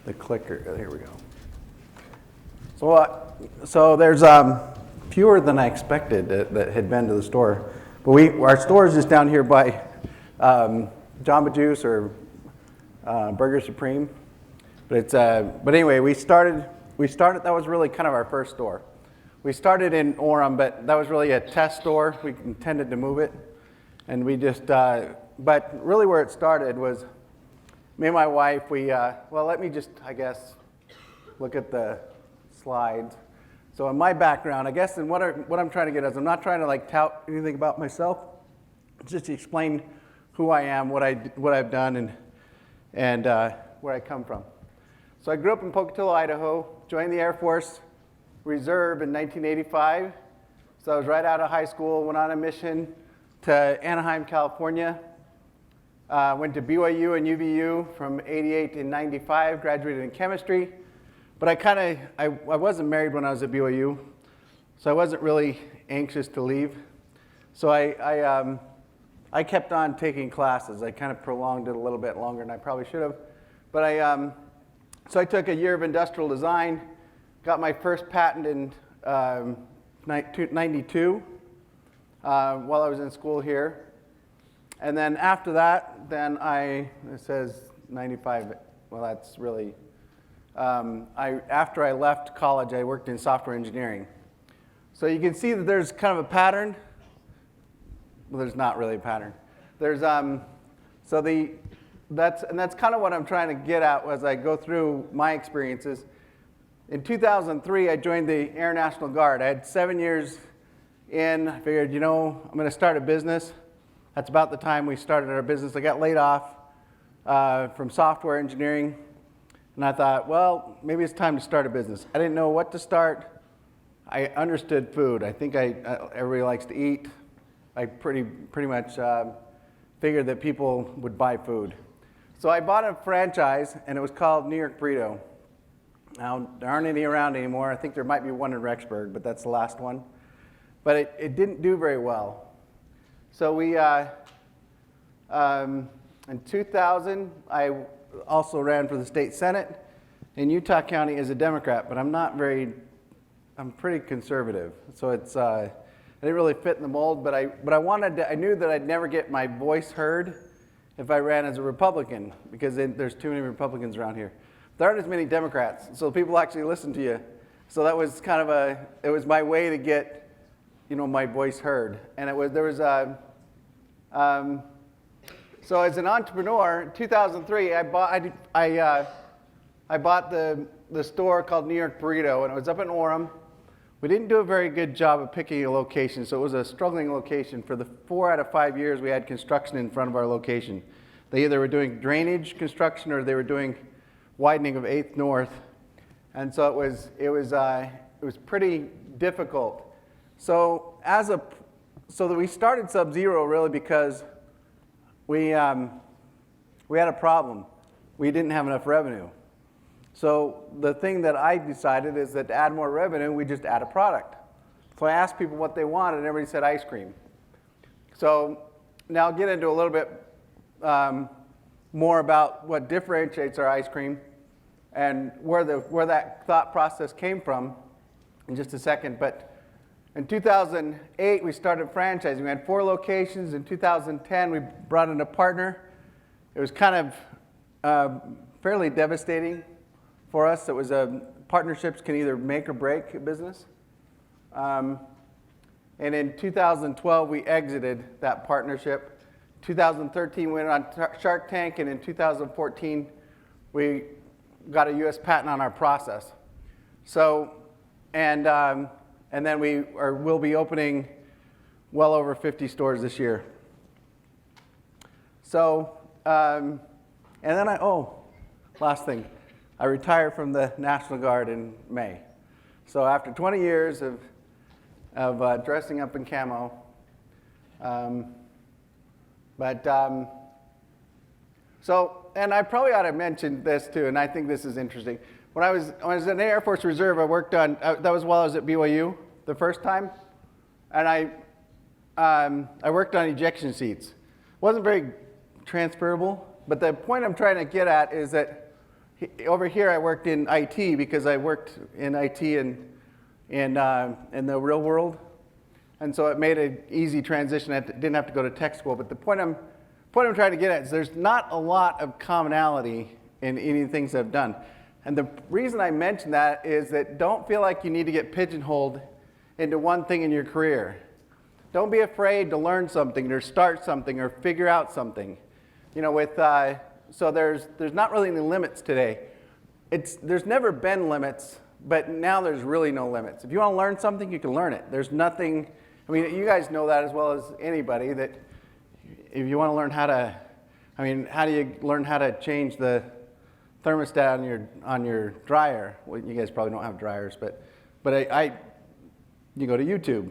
the clicker. Here we go. So there's fewer than I expected that had been to the store. But our store is just down here by Jamba Juice or Burger Supreme. But anyway, we started. That was really kind of our first store. We started in Orem, but that was really a test store. We intended to move it, and we just. But really, where it started was me and my wife. Let me just, I guess, look at the slides. So in my background, I guess, and what I'm trying to get is I'm not trying to like tout anything about myself. Just to explain who I am, what I've done, and where I come from. So I grew up in Pocatello, Idaho. Joined the Air Force Reserve in 1985. So I was right out of high school. Went on a mission to Anaheim, California. Went to BYU and UVU from 88 to 95. Graduated in chemistry. But I wasn't married when I was at BYU, so I wasn't really anxious to leave. So I kept on taking classes. I kind of prolonged it a little bit longer than I probably should have. But so I took a year of industrial design, got my first patent in 92 while I was in school here. And then after that, it says 95, well that's really, after I left college, I worked in software engineering. So you can see that there's kind of a pattern. Well, there's not really a pattern. There's that's kind of what I'm trying to get at as I go through my experiences. In 2003, I joined the Air National Guard. I had 7 years in. I figured, I'm going to start a business. That's about the time we started our business. I got laid off from software engineering, and I thought, well, maybe it's time to start a business. I didn't know what to start. I understood food. I think everybody likes to eat. I pretty much figured that people would buy food. So I bought a franchise, and it was called New York Burrito. Now, there aren't any around anymore. I think there might be one in Rexburg, but that's the last one. But it didn't do very well. So we, in 2000, I also ran for the state senate in Utah County as a Democrat, but I'm pretty conservative. So I didn't really fit in the mold, but I knew that I'd never get my voice heard if I ran as a Republican, because there's too many Republicans around here. There aren't as many Democrats, so people actually listen to you. So that was kind of it was my way to get, my voice heard. And so as an entrepreneur, in 2003, I bought the store called New York Burrito, and it was up in Orem. We didn't do a very good job of picking a location, so it was a struggling location. For the 4 out of 5 years, we had construction in front of our location. They either were doing drainage construction or they were doing widening of 8th North, and so it was pretty difficult. So that we started Sub-Zero really because we had a problem. We didn't have enough revenue. So the thing that I decided is that to add more revenue, we just add a product. So I asked people what they wanted, and everybody said ice cream. So now I'll get into a little bit more about what differentiates our ice cream and where that thought process came from in just a second. But in 2008, we started franchising. We had 4 locations. In 2010, we brought in a partner. It was kind of fairly devastating for us. It was partnerships can either make or break a business. And in 2012, we exited that partnership. 2013, we went on Shark Tank, and in 2014, we got a U.S. patent on our process. So, and then we'll be opening well over 50 stores this year. So, and then last thing. I retired from the National Guard in May. So after 20 years of dressing up in camo, and I probably ought to mention this too, and I think this is interesting. When I was in the Air Force Reserve, I worked on, that was while I was at BYU the first time, and I worked on ejection seats. It wasn't very transferable, but the point I'm trying to get at is that over here I worked in IT because I worked in IT in the real world. And so it made an easy transition. I didn't have to go to tech school. But the point I'm trying to get at is there's not a lot of commonality in any things I've done. And the reason I mention that is that don't feel like you need to get pigeonholed into one thing in your career. Don't be afraid to learn something or start something or figure out something. You know, so there's not really any limits today. There's never been limits, but now there's really no limits. If you want to learn something, you can learn it. There's nothing, I mean, you guys know that as well as anybody, that if you want to learn how to, I mean, how do you learn how to change the thermostat on your dryer? Well, you guys probably don't have dryers, but you go to YouTube.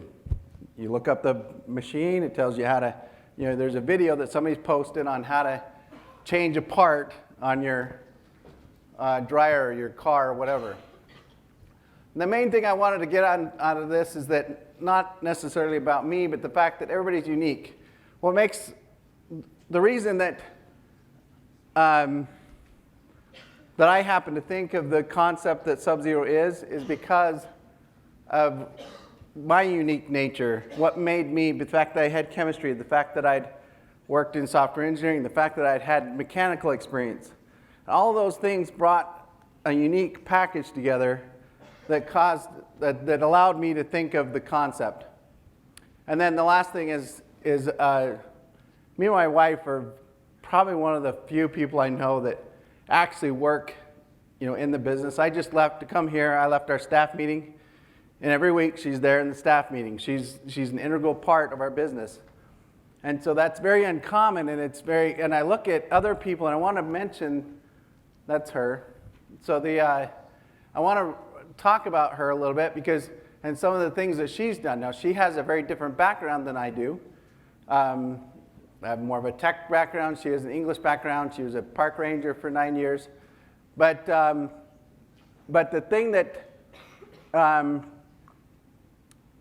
You look up the machine, it tells you how to, you know, there's a video that somebody's posted on how to change a part on your dryer or your car or whatever. And the main thing I wanted to get out of this is that not necessarily about me, but the fact that everybody's unique. What makes the reason that that I happen to think of the concept that Sub-Zero is because of my unique nature, what made me, the fact that I had chemistry, the fact that I'd worked in software engineering, the fact that I'd had mechanical experience. All of those things brought a unique package together that allowed me to think of the concept. And then the last thing is me and my wife are probably one of the few people I know that actually work, you know, in the business. I just left to come here. I left our staff meeting, and every week she's there in the staff meeting. She's an integral part of our business. And so that's very uncommon, and I look at other people, and I want to mention, that's her. So I want to talk about her a little bit and some of the things that she's done. Now, she has a very different background than I do. I have more of a tech background. She has an English background. She was a park ranger for 9 years. But the thing that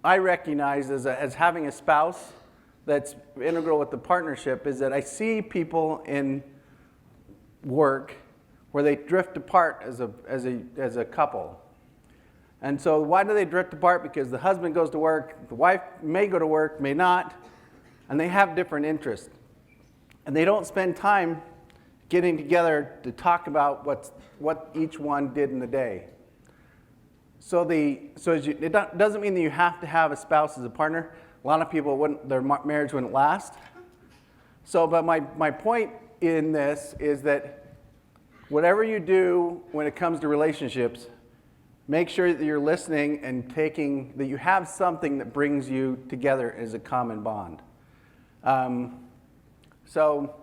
I recognize as having a spouse that's integral with the partnership is that I see people in work where they drift apart as a couple. And so why do they drift apart? Because the husband goes to work, the wife may go to work, may not, and they have different interests. And they don't spend time getting together to talk about what each one did in the day. It doesn't mean that you have to have a spouse as a partner. A lot of people their marriage wouldn't last. But my point in this is that whatever you do when it comes to relationships, make sure that you're listening and that you have something that brings you together as a common bond. So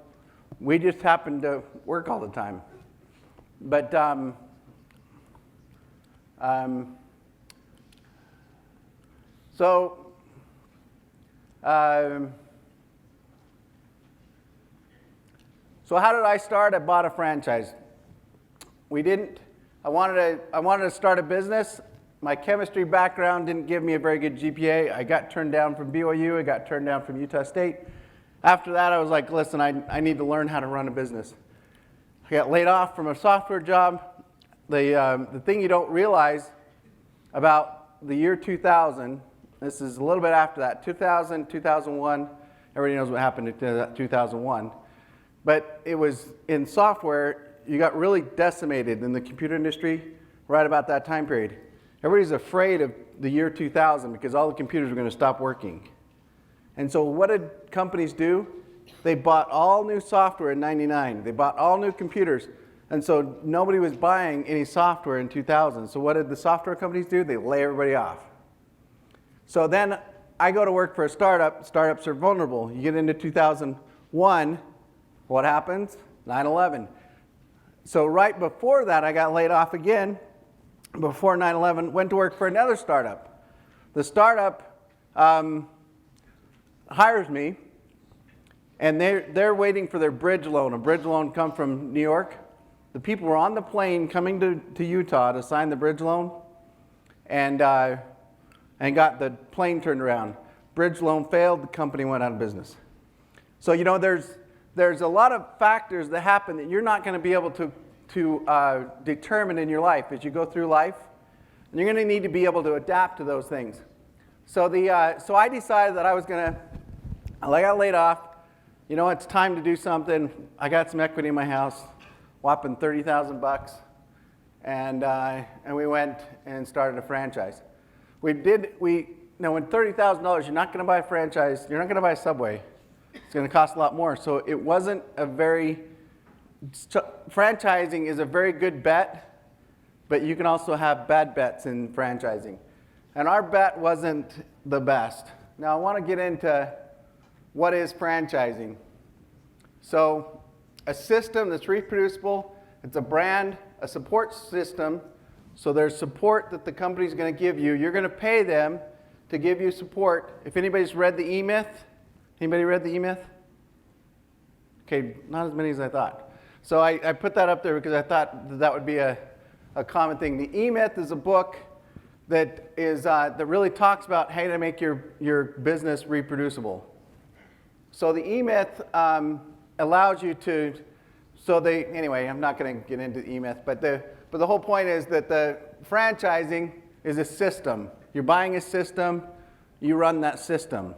we just happen to work all the time. But so how did I start? I bought a franchise. I wanted to start a business. My chemistry background didn't give me a very good GPA. I got turned down from BYU. I got turned down from Utah State. After that, I was like, listen, I need to learn how to run a business. I got laid off from a software job. The thing you don't realize about the year 2000, this is a little bit after that, 2000, 2001, everybody knows what happened in 2001. But it was in software, you got really decimated in the computer industry right about that time period. Everybody's afraid of the year 2000 because all the computers were going to stop working. And so what did companies do? They bought all new software in 99. They bought all new computers. And so nobody was buying any software in 2000. So what did the software companies do? They lay everybody off. So then I go to work for a startup. Startups are vulnerable. You get into 2001, what happens? 9/11. So right before that, I got laid off again. Before 9/11, went to work for another startup. The startup hires me, and they're waiting for their bridge loan. A bridge loan come from New York. The people were on the plane coming to Utah to sign the bridge loan, and got the plane turned around. Bridge loan failed. The company went out of business. So there's a lot of factors that happen that you're not going to be able to to determine in your life as you go through life. And you're going to need to be able to adapt to those things. So I decided that I was going to, I got laid off. You know, it's time to do something. I got some equity in my house, whopping $30,000, and we went and started a franchise. Now, with $30,000, you're not going to buy a franchise. You're not going to buy a Subway. It's going to cost a lot more. So it wasn't franchising is a very good bet, but you can also have bad bets in franchising. And our bet wasn't the best. Now, I want to get into what is franchising. So a system that's reproducible, it's a brand, a support system. So there's support that the company's going to give you. You're going to pay them to give you support. If anybody's read the E-Myth, anybody read the E-Myth? Okay, not as many as I thought. So I put that up there because I thought that would be a common thing. The E-Myth is a book that really talks about how to make your business reproducible. So the E-Myth allows you to, anyway, I'm not going to get into the E-Myth, but the whole point is that the franchising is a system. You're buying a system, you run that system.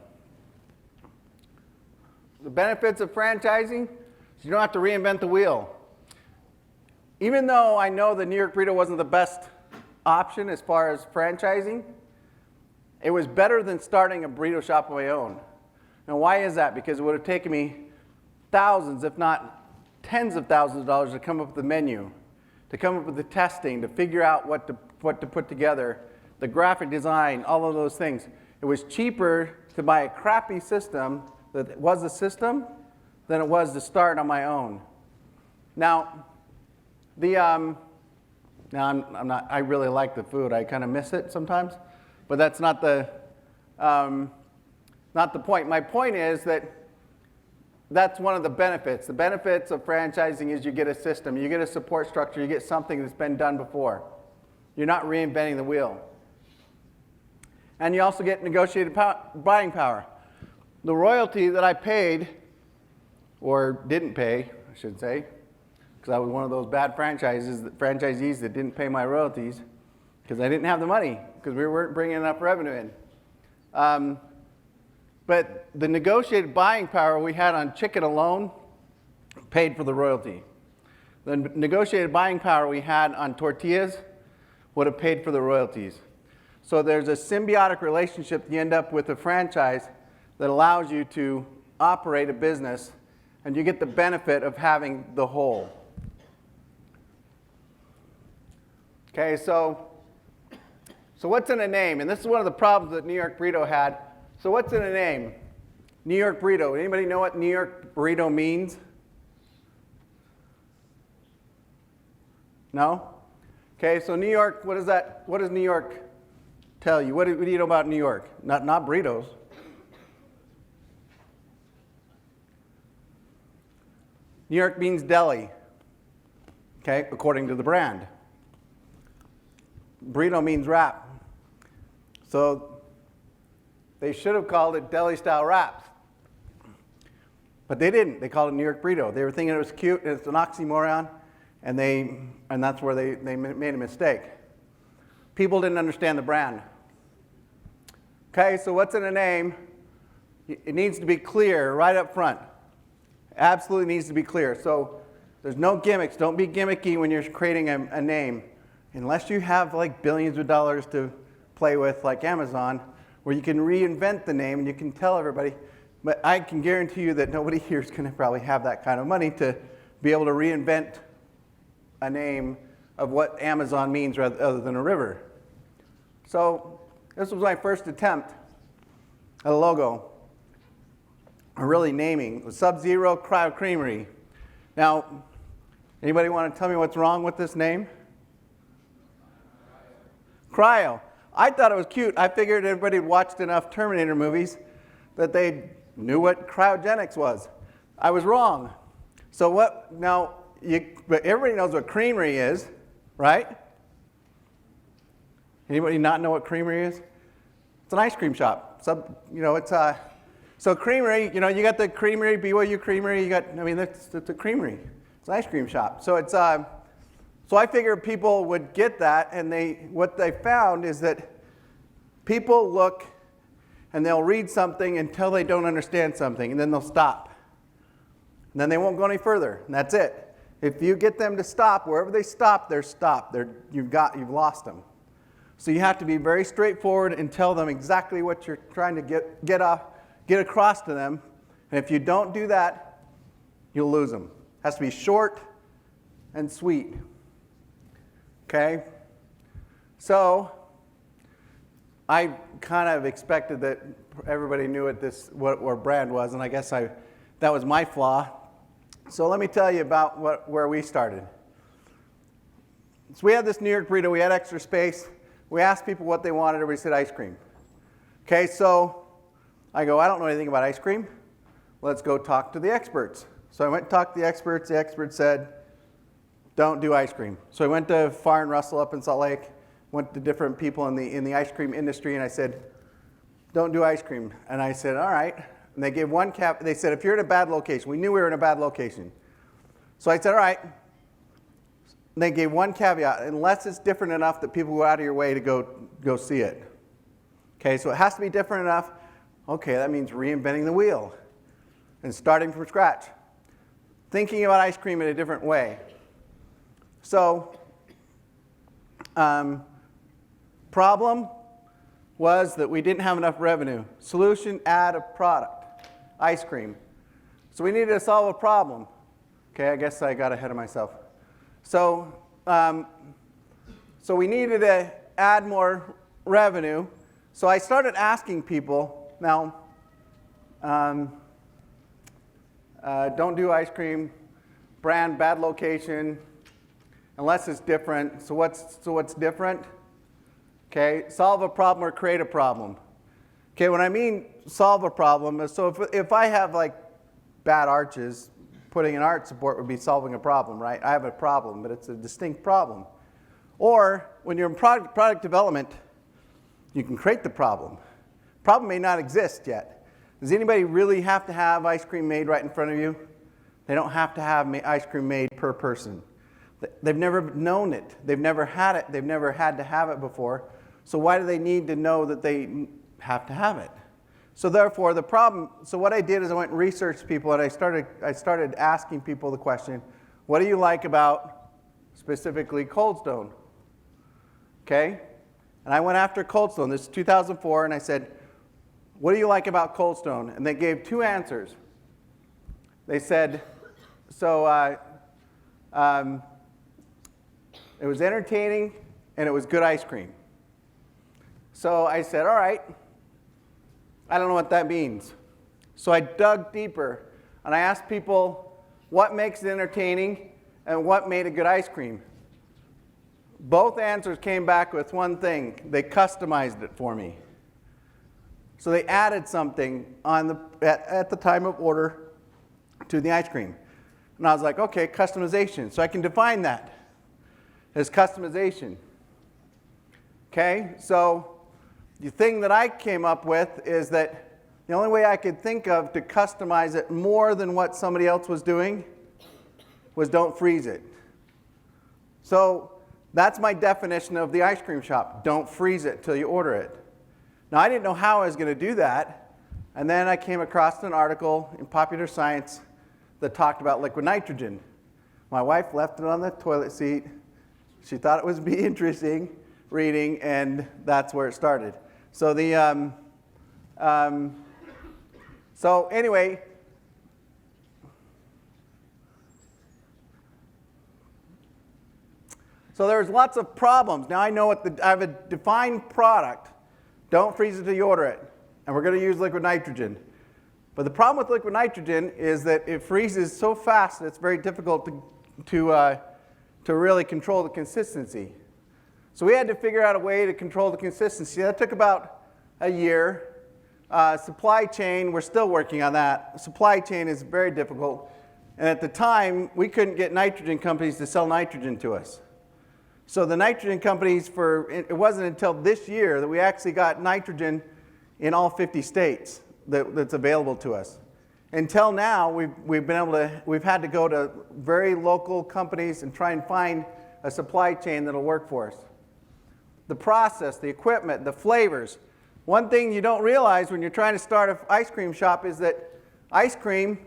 The benefits of franchising is you don't have to reinvent the wheel. Even though I know the New York Burrito wasn't the best option as far as franchising, it was better than starting a burrito shop of my own. Now, why is that? Because it would have taken me thousands, if not tens of thousands of dollars to come up with the menu, to come up with the testing, to figure out what to put together, the graphic design, all of those things. It was cheaper to buy a crappy system that was a system than it was to start on my own. Now, I'm not. I really like the food. I kind of miss it sometimes, but that's not the point. My point is that that's one of the benefits. The benefits of franchising is you get a system, you get a support structure, you get something that's been done before. You're not reinventing the wheel. And you also get negotiated buying power. The royalty that I paid, or didn't pay, I should say, because I was one of those bad franchisees that didn't pay my royalties because I didn't have the money, because we weren't bringing enough revenue in. But the negotiated buying power we had on chicken alone paid for the royalty. The negotiated buying power we had on tortillas would have paid for the royalties. So there's a symbiotic relationship you end up with a franchise that allows you to operate a business, and you get the benefit of having the whole. Okay, so what's in a name? And this is one of the problems that New York Burrito had. So what's in a name? New York Burrito. Anybody know what New York Burrito means? No? Okay, so New York, what is that? What does New York tell you? What do you know about New York? Not burritos. New York means deli, okay, according to the brand. Burrito means wrap. So they should have called it deli-style wraps. But they didn't. They called it New York Burrito. They were thinking it was cute, and it's an oxymoron, and that's where they made a mistake. People didn't understand the brand. Okay, so what's in a name? It needs to be clear right up front. Absolutely needs to be clear. So there's no gimmicks. Don't be gimmicky when you're creating a name. Unless you have like billions of dollars to play with, like Amazon, where you can reinvent the name and you can tell everybody. But I can guarantee you that nobody here is going to probably have that kind of money to be able to reinvent a name of what Amazon means other than a river. So this was my first attempt at a logo. Really naming Sub-Zero Cryo Creamery. Now, anybody want to tell me what's wrong with this name? Cryo. I thought it was cute. I figured everybody had watched enough Terminator movies that they knew what cryogenics was. I was wrong. So what? Now, but everybody knows what creamery is, right? Anybody not know what creamery is? It's an ice cream shop. So creamery, you got the creamery, BYU Creamery, it's a creamery. It's an ice cream shop. So it's, So I figured people would get that, and what they found is that people look and they'll read something until they don't understand something, and then they'll stop. And then they won't go any further, and that's it. If you get them to stop, wherever they stop, they're stopped. You've lost them. So you have to be very straightforward and tell them exactly what you're trying to get across to them. And if you don't do that, you'll lose them. It has to be short and sweet. Okay? So I kind of expected that everybody knew what our brand was, and I guess that was my flaw. So let me tell you about where we started. So we had this New York burrito. We had extra space. We asked people what they wanted. Everybody said ice cream. Okay, so I go, I don't know anything about ice cream. Let's go talk to the experts. So I went and talked to the experts. The experts said, don't do ice cream. So I went to Farr and Russell up in Salt Lake, went to different people in the ice cream industry, and I said, don't do ice cream. And I said, all right. And they gave one cap. They said, if you're in a bad location, we knew we were in a bad location. So I said, all right. And they gave one caveat, unless it's different enough that people go out of your way to go see it. Okay, so it has to be different enough. Okay, that means reinventing the wheel and starting from scratch. Thinking about ice cream in a different way. So, problem was that we didn't have enough revenue. Solution, add a product. Ice cream. So we needed to solve a problem. Okay, I guess I got ahead of myself. So we needed to add more revenue. So I started asking people, now, don't do ice cream, brand, bad location, unless it's different. So what's different? Okay, solve a problem or create a problem. Okay, when I mean solve a problem, so if I have like bad arches, putting an arch support would be solving a problem, right? I have a problem, but it's a distinct problem. Or when you're in product development, you can create the problem. Problem may not exist yet. Does anybody really have to have ice cream made right in front of you? They don't have to have ice cream made per person. They've never known it. They've never had it. They've never had to have it before. So why do they need to know that they have to have it? So therefore, so what I did is I went and researched people, and I started asking people the question, what do you like about specifically Cold Stone? Okay? And I went after Cold Stone. This is 2004, and I said, what do you like about Cold Stone? And they gave two answers. They said, it was entertaining and it was good ice cream. So I said, all right, I don't know what that means. So I dug deeper and I asked people what makes it entertaining and what made a good ice cream. Both answers came back with one thing. They customized it for me. So they added something at the time of order to the ice cream. And I was like, okay, customization. So I can define that as customization. Okay, so the thing that I came up with is that the only way I could think of to customize it more than what somebody else was doing was don't freeze it. So that's my definition of the ice cream shop. Don't freeze it till you order it. Now, I didn't know how I was going to do that, and then I came across an article in Popular Science that talked about liquid nitrogen. My wife left it on the toilet seat. She thought it would be interesting reading, and that's where it started. So so anyway, so there's lots of problems. Now I know I have a defined product. Don't freeze it till you order it. And we're going to use liquid nitrogen. But the problem with liquid nitrogen is that it freezes so fast that it's very difficult to really control the consistency. So we had to figure out a way to control the consistency. That took about a year. Supply chain, we're still working on that. Supply chain is very difficult. And at the time, we couldn't get nitrogen companies to sell nitrogen to us. So the nitrogen companies, it wasn't until this year that we actually got nitrogen in all 50 states that's available to us. Until now, we've had to go to very local companies and try and find a supply chain that'll work for us. The process, the equipment, the flavors. One thing you don't realize when you're trying to start an ice cream shop is that ice cream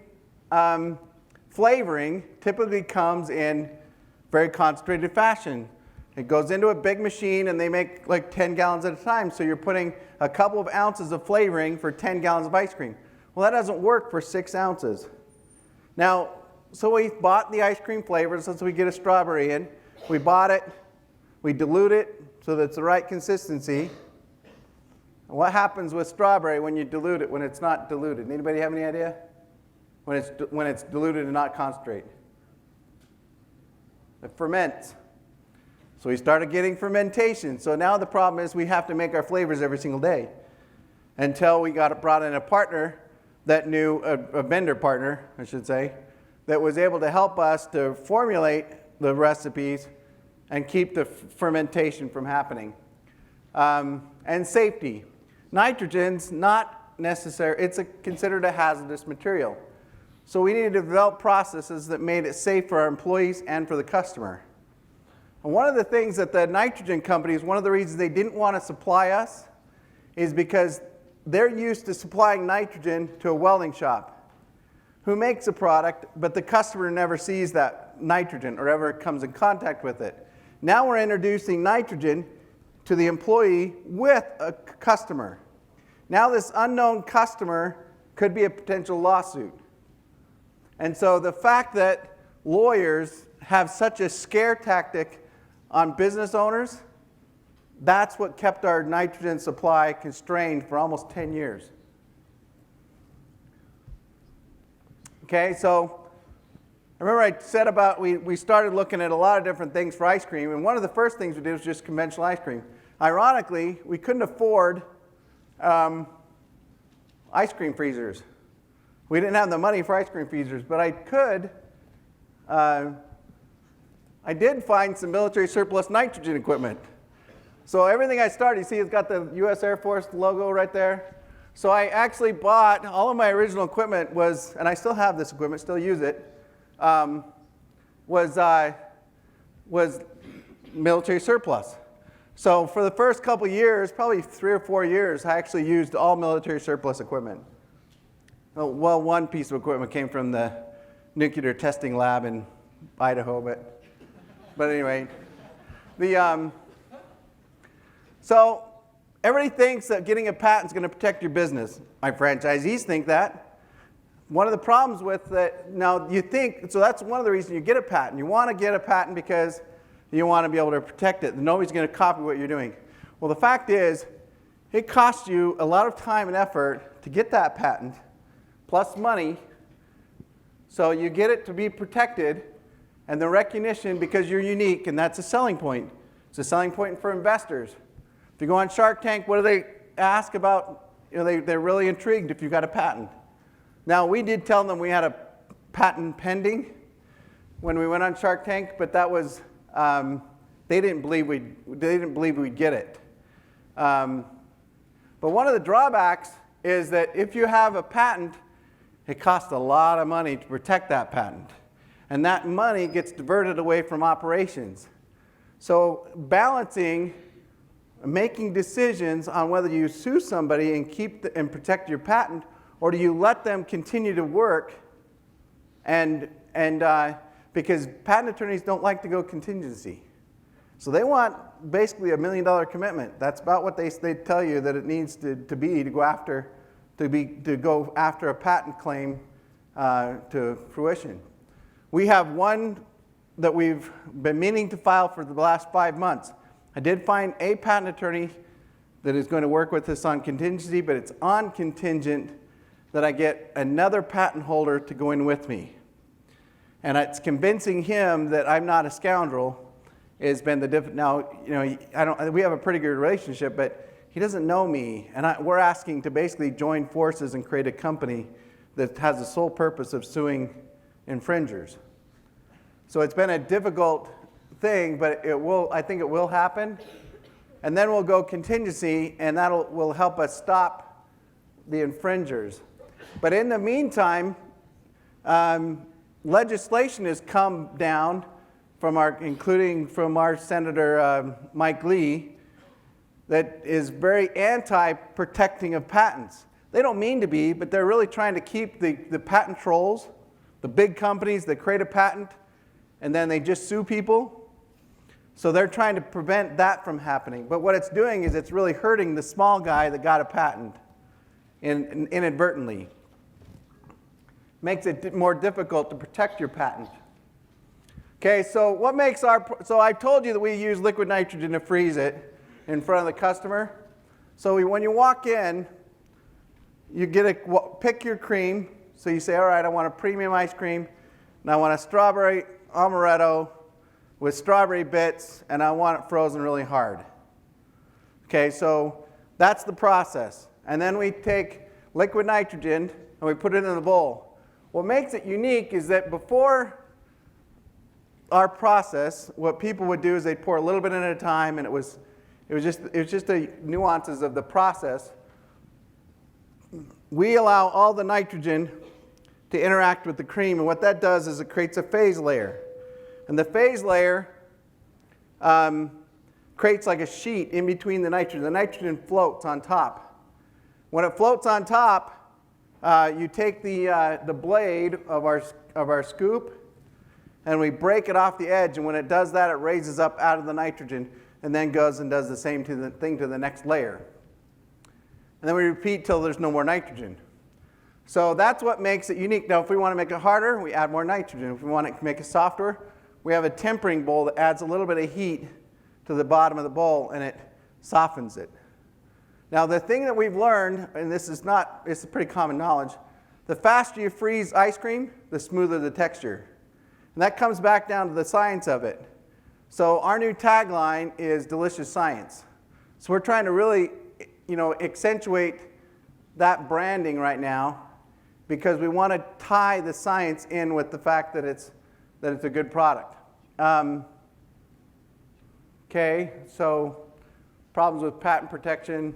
flavoring typically comes in very concentrated fashion. It goes into a big machine and they make like 10 gallons at a time, so you're putting a couple of ounces of flavoring for 10 gallons of ice cream. Well, that doesn't work for 6 ounces. Now, so we bought the ice cream flavors, so we get a strawberry in. We bought it, we dilute it so that it's the right consistency. And what happens with strawberry when you dilute it when it's not diluted? Anybody have any idea? When it's diluted and not concentrate? It ferments. So we started getting fermentation. So now the problem is we have to make our flavors every single day. Until we brought in a partner that knew, a vendor partner, I should say, that was able to help us to formulate the recipes and keep the fermentation from happening. And safety. Nitrogen's not necessary. It's considered a hazardous material. So we needed to develop processes that made it safe for our employees and for the customer. And one of the things that the nitrogen companies, one of the reasons they didn't want to supply us is because they're used to supplying nitrogen to a welding shop who makes a product, but the customer never sees that nitrogen or ever comes in contact with it. Now we're introducing nitrogen to the employee with a customer. Now this unknown customer could be a potential lawsuit. And so the fact that lawyers have such a scare tactic on business owners, that's what kept our nitrogen supply constrained for almost 10 years. Okay, so remember I said about we started looking at a lot of different things for ice cream, and one of the first things we did was just conventional ice cream. Ironically, we couldn't afford ice cream freezers. We didn't have the money for ice cream freezers, but I did find some military surplus nitrogen equipment. So everything I started, you see it's got the U.S. Air Force logo right there. So I actually bought, all of my original equipment was, and I still have this equipment, still use it, was military surplus. So for the first couple years, probably 3 or 4 years, I actually used all military surplus equipment. Well, one piece of equipment came from the nuclear testing lab in Idaho, but anyway. So everybody thinks that getting a patent is going to protect your business. My franchisees think that. One of the problems with that, now you think, so that's one of the reasons you get a patent. You want to get a patent because you want to be able to protect it. Nobody's going to copy what you're doing. Well, the fact is, it costs you a lot of time and effort to get that patent, plus money, so you get it to be protected, and the recognition because you're unique, and that's a selling point. It's a selling point for investors. If you go on Shark Tank, what do they ask about? They're really intrigued if you've got a patent. Now, we did tell them we had a patent pending when we went on Shark Tank, but that was, they didn't believe we'd get it. But one of the drawbacks is that if you have a patent, it costs a lot of money to protect that patent. And that money gets diverted away from operations. So balancing, making decisions on whether you sue somebody and protect your patent, or do you let them continue to work, and because patent attorneys don't like to go contingency. So they want basically $1 million commitment. That's about what they tell you that it needs to be to go after a patent claim to fruition. We have one that we've been meaning to file for the last 5 months. I did find a patent attorney that is going to work with us on contingency, but it's on contingent that I get another patent holder to go in with me. And it's convincing him that I'm not a scoundrel has been the difference. Now, we have a pretty good relationship, but he doesn't know me, and we're asking to basically join forces and create a company that has the sole purpose of suing infringers. So it's been a difficult thing, but I think it will happen. And then we'll go contingency, and that will help us stop the infringers. But in the meantime, legislation has come down including from our Senator Mike Lee, that is very anti-protecting of patents. They don't mean to be, but they're really trying to keep the patent trolls, the big companies that create a patent, and then they just sue people. So they're trying to prevent that from happening. But what it's doing is it's really hurting the small guy that got a patent inadvertently. Makes it more difficult to protect your patent. Okay, so what makes so I told you that we use liquid nitrogen to freeze it in front of the customer. So when you walk in, you pick your cream. So you say, all right, I want a premium ice cream, and I want a strawberry amaretto with strawberry bits, and I want it frozen really hard. Okay, so that's the process. And then we take liquid nitrogen and we put it in the bowl. What makes it unique is that before our process, what people would do is they'd pour a little bit in at a time, and it was just the nuances of the process. We allow all the nitrogen to interact with the cream, and what that does is it creates a phase layer. And the phase layer creates like a sheet in between the nitrogen. The nitrogen floats on top. When it floats on top, you take the blade of our scoop, and we break it off the edge, and when it does that, it raises up out of the nitrogen and then goes and does the same thing to the next layer. And then we repeat till there's no more nitrogen. So that's what makes it unique. Now, if we want to make it harder, we add more nitrogen. If we want to make it softer, we have a tempering bowl that adds a little bit of heat to the bottom of the bowl, and it softens it. Now, the thing that we've learned, and it's pretty common knowledge, the faster you freeze ice cream, the smoother the texture. And that comes back down to the science of it. So our new tagline is delicious science. So we're trying to really, accentuate that branding right now, because we want to tie the science in with the fact that it's a good product. Okay, so problems with patent protection.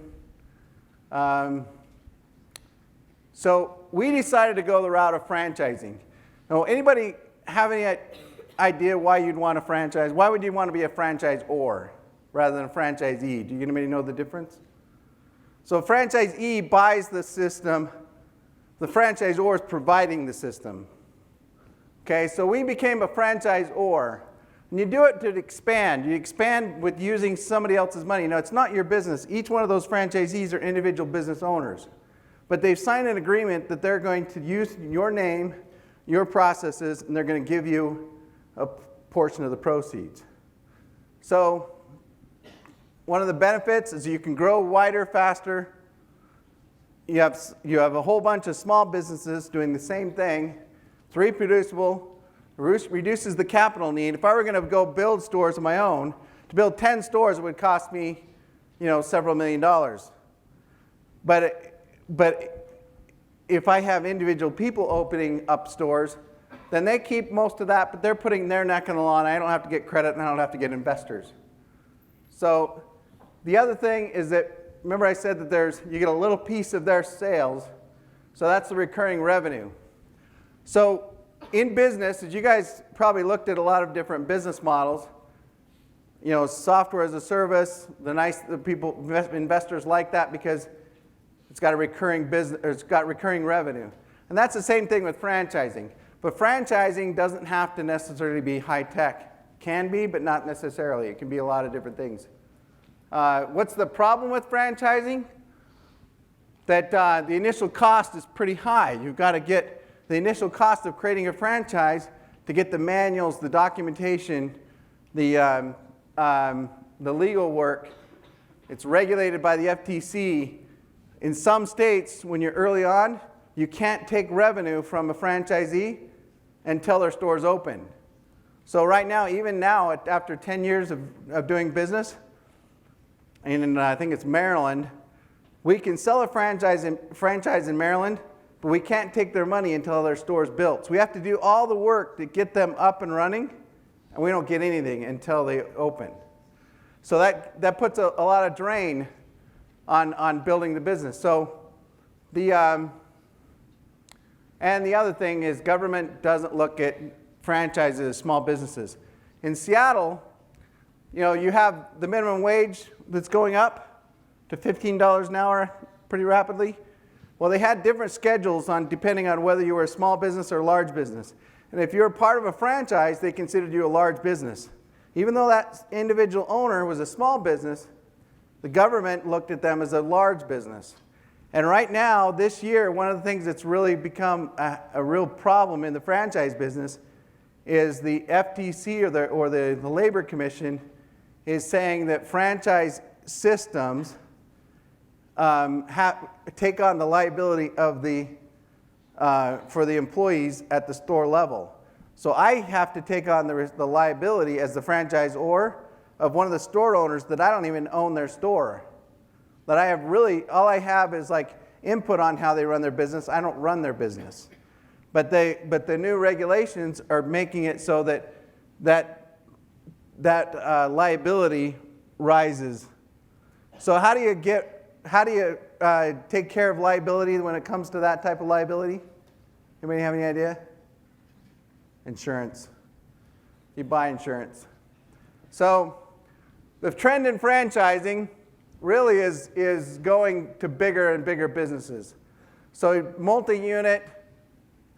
So we decided to go the route of franchising. Now, anybody have any idea why you'd want to franchise? Why would you want to be a franchisor rather than a franchisee? Do anybody know the difference? So a franchisee buys the system. The franchisor is providing the system. Okay, so we became a franchisor. And you do it to expand. You expand with using somebody else's money. Now, it's not your business. Each one of those franchisees are individual business owners. But they've signed an agreement that they're going to use your name, your processes, and they're going to give you a portion of the proceeds. So one of the benefits is you can grow wider, faster. You have a whole bunch of small businesses doing the same thing. It's reproducible, reduces the capital need. If I were going to go build stores of my own, to build 10 stores, it would cost me, several $1,000,000. But if I have individual people opening up stores, then they keep most of that, but they're putting their neck on the line. I don't have to get credit, and I don't have to get investors. So the other thing is that, remember I said that you get a little piece of their sales, so that's the recurring revenue. So in business, as you guys probably looked at a lot of different business models, software as a service, investors like that because it's got a recurring business, or it's got recurring revenue. And that's the same thing with franchising. But franchising doesn't have to necessarily be high tech. Can be, but not necessarily. It can be a lot of different things. What's the problem with franchising? That the initial cost is pretty high. You've got to get the initial cost of creating a franchise to get the manuals, the documentation, the legal work. It's regulated by the FTC. In some states, when you're early on, you can't take revenue from a franchisee until their store's open. So right now, even now, after 10 years of doing business, and I think it's Maryland, we can sell a franchise in Maryland, but we can't take their money until their store's built. So we have to do all the work to get them up and running, and we don't get anything until they open. So that puts a lot of drain on building the business. So and the other thing is government doesn't look at franchises as small businesses. In Seattle, you have the minimum wage that's going up to $15 an hour pretty rapidly. Well, they had different schedules depending on whether you were a small business or a large business. And if you're part of a franchise, they considered you a large business. Even though that individual owner was a small business, the government looked at them as a large business. And right now, this year, one of the things that's really become a real problem in the franchise business is the FTC or the Labor Commission is saying that franchise systems take on the liability of for the employees at the store level. So I have to take on the liability as the franchisor of one of the store owners that I don't even own their store. That I have all I have is like input on how they run their business. I don't run their business. But the new regulations are making it so that liability rises. So how do you take care of liability when it comes to that type of liability? Anybody have any idea? Insurance. You buy insurance. So the trend in franchising really is going to bigger and bigger businesses. So multi-unit,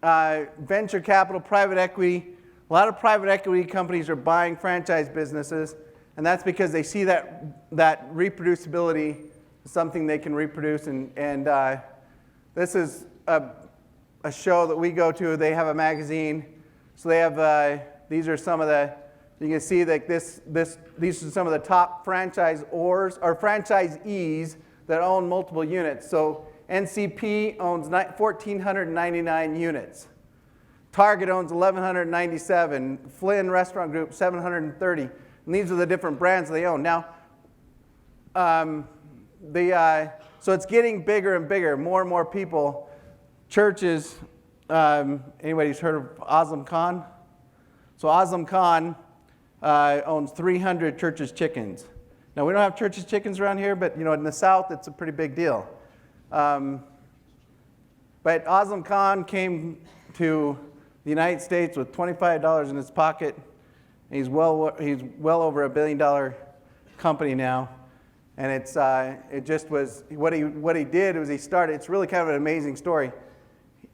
venture capital, private equity. A lot of private equity companies are buying franchise businesses, and that's because they see that reproducibility is something they can reproduce. And this is a show that we go to. They have a magazine. So they have, these are some of you can see that these are some of the top franchisees that own multiple units. So NCP owns 1,499 units. Target owns 1,197. Flynn Restaurant Group, 730. And these are the different brands they own. Now, so it's getting bigger and bigger. More and more people, churches. Anybody's heard of Azam Khan? So Azam Khan owns 300 Church's Chickens. Now, we don't have Church's Chickens around here, but in the South, it's a pretty big deal. But Azam Khan came to the United States with $25 in his pocket. He's well over $1 billion company now. And it just was, what he did was he started, it's really kind of an amazing story.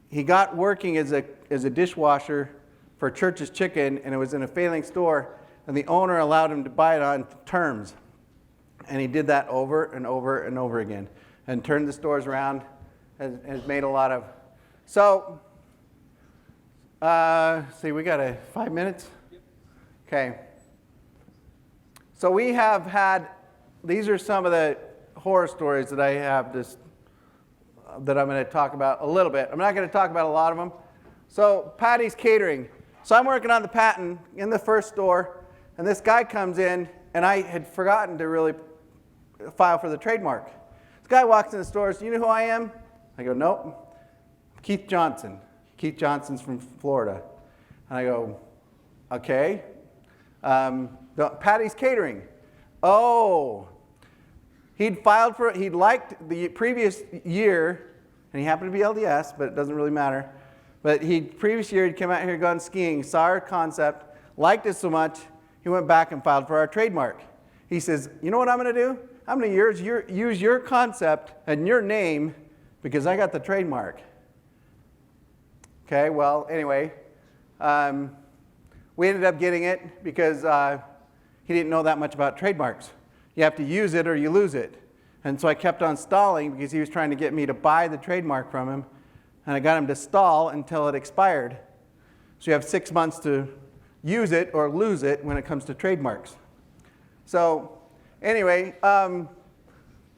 He got working as a dishwasher for Church's Chicken, and it was in a failing store, and the owner allowed him to buy it on terms. And he did that over and over and over again, and turned the stores around, has made a lot of. So, see, we got 5 minutes? Yep. Okay. So we have had, these are some of the horror stories that I have that I'm going to talk about a little bit. I'm not going to talk about a lot of them. So Patty's Catering. So I'm working on the patent in the first store, and this guy comes in, and I had forgotten to really file for the trademark. This guy walks in the store, says, "You know who I am?" I go, "Nope." "Keith Johnson." Keith Johnson's from Florida. And I go, "Okay." Patty's Catering. Oh. He'd liked the previous year, and he happened to be LDS, but it doesn't really matter. But previous year, he'd come out here, gone skiing, saw our concept, liked it so much, he went back and filed for our trademark. He says, "You know what I'm going to do? I'm going to use your concept and your name because I got the trademark." Okay, well, anyway, we ended up getting it because he didn't know that much about trademarks. You have to use it or you lose it. And so I kept on stalling because he was trying to get me to buy the trademark from him. And I got him to stall until it expired. So you have 6 months to use it or lose it when it comes to trademarks. So anyway,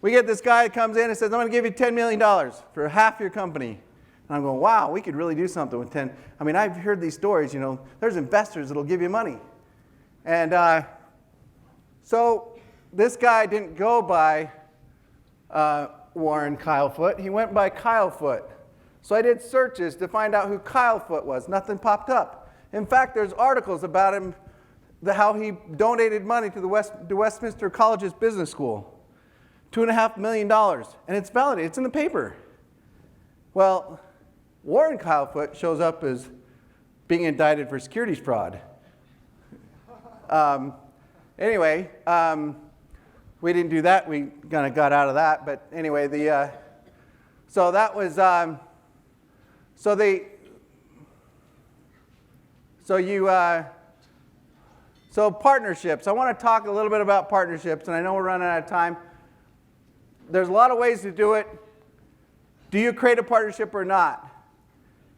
we get this guy that comes in and says, "I'm going to give you $10 million for half your company." And I'm going, "Wow, we could really do something with 10. I mean, I've heard these stories, there's investors that'll give you money. And so this guy didn't go by Warren Kylefoot. He went by Kylefoot. So I did searches to find out who Kylefoot was. Nothing popped up. In fact, there's articles about him, how he donated money to the Westminster College's business school. $2.5 million. And it's validated. It's in the paper. Well, Warren Kylefoot shows up as being indicted for securities fraud. Anyway, we didn't do that. We kind of got out of that. But anyway, so that was, so partnerships. I want to talk a little bit about partnerships, and I know we're running out of time. There's a lot of ways to do it. Do you create a partnership or not?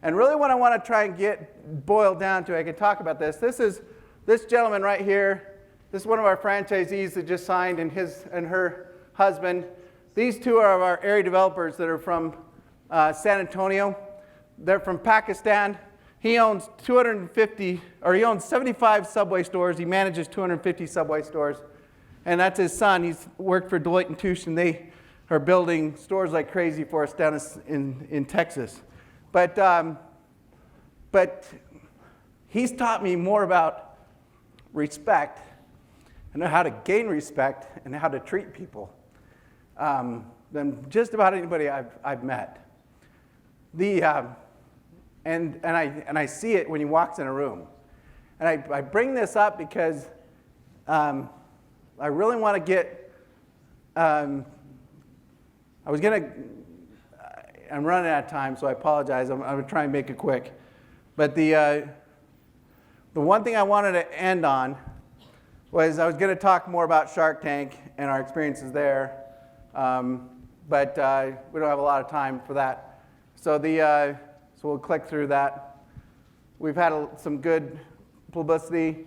And really what I want to try and get boiled down to, I can talk about this. This is this gentleman right here. This is one of our franchisees that just signed, and her husband. These two are our area developers that are from San Antonio. They're from Pakistan. He owns 75 Subway stores. He manages 250 Subway stores. And that's his son. He's worked for Deloitte & Touche, and they are building stores like crazy for us down in Texas. But he's taught me more about respect and how to gain respect and how to treat people than just about anybody I've met. And I see it when he walks in a room. And I bring this up because I really want to get, I'm running out of time, so I apologize. I'm going to try and make it quick. But the one thing I wanted to end on was I was going to talk more about Shark Tank and our experiences there. But we don't have a lot of time for that. So we'll click through that. We've had some good publicity.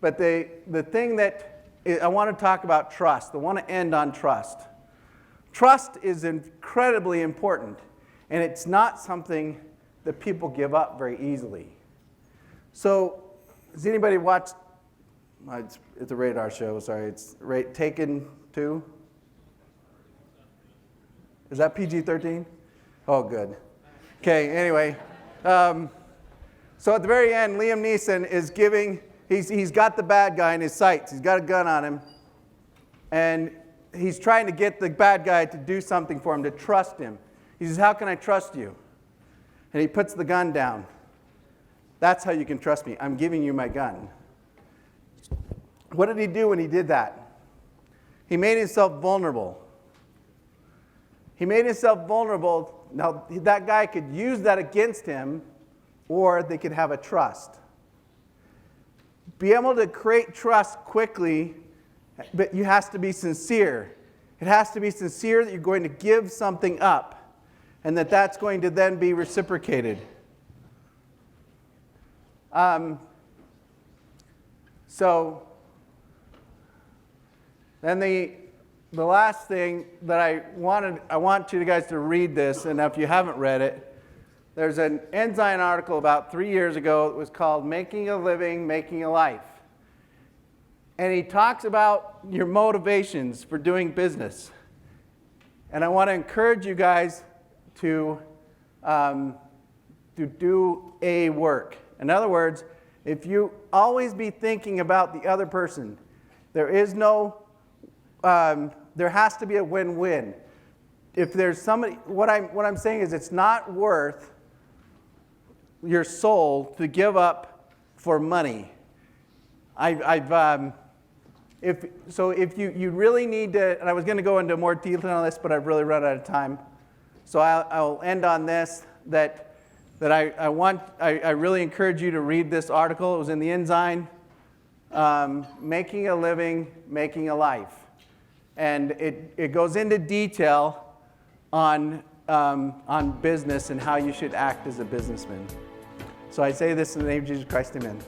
But the thing that I want to talk about trust. I want to end on trust. Trust is incredibly important, and it's not something that people give up very easily. So, has anybody watched? It's a radar show. Sorry, it's Taken 2. Is that PG-13? Oh, good. Okay. Anyway, so at the very end, Liam Neeson is giving. He's got the bad guy in his sights. He's got a gun on him, and he's trying to get the bad guy to do something for him, to trust him. He says, "How can I trust you?" And he puts the gun down. That's how you can trust me. I'm giving you my gun. What did he do when he did that? He made himself vulnerable. He made himself vulnerable. Now, that guy could use that against him, or they could have a trust. Be able to create trust quickly, but you have to be sincere. It has to be sincere that you're going to give something up, and that's going to then be reciprocated. So then the last thing that I want you guys to read this, and if you haven't read it, there's an Ensign article about 3 years ago. It was called "Making a Living, Making a Life." And he talks about your motivations for doing business. And I want to encourage you guys to do a work. In other words, if you always be thinking about the other person, there has to be a win-win. If there's somebody, what I'm saying is it's not worth your soul to give up for money. If you really need to, and I was going to go into more detail on this, but I've really run out of time. So I'll end on this, that I really encourage you to read this article. It was in the Ensign, Making a Living, Making a Life. And it goes into detail on business and how you should act as a businessman. So I say this in the name of Jesus Christ, amen.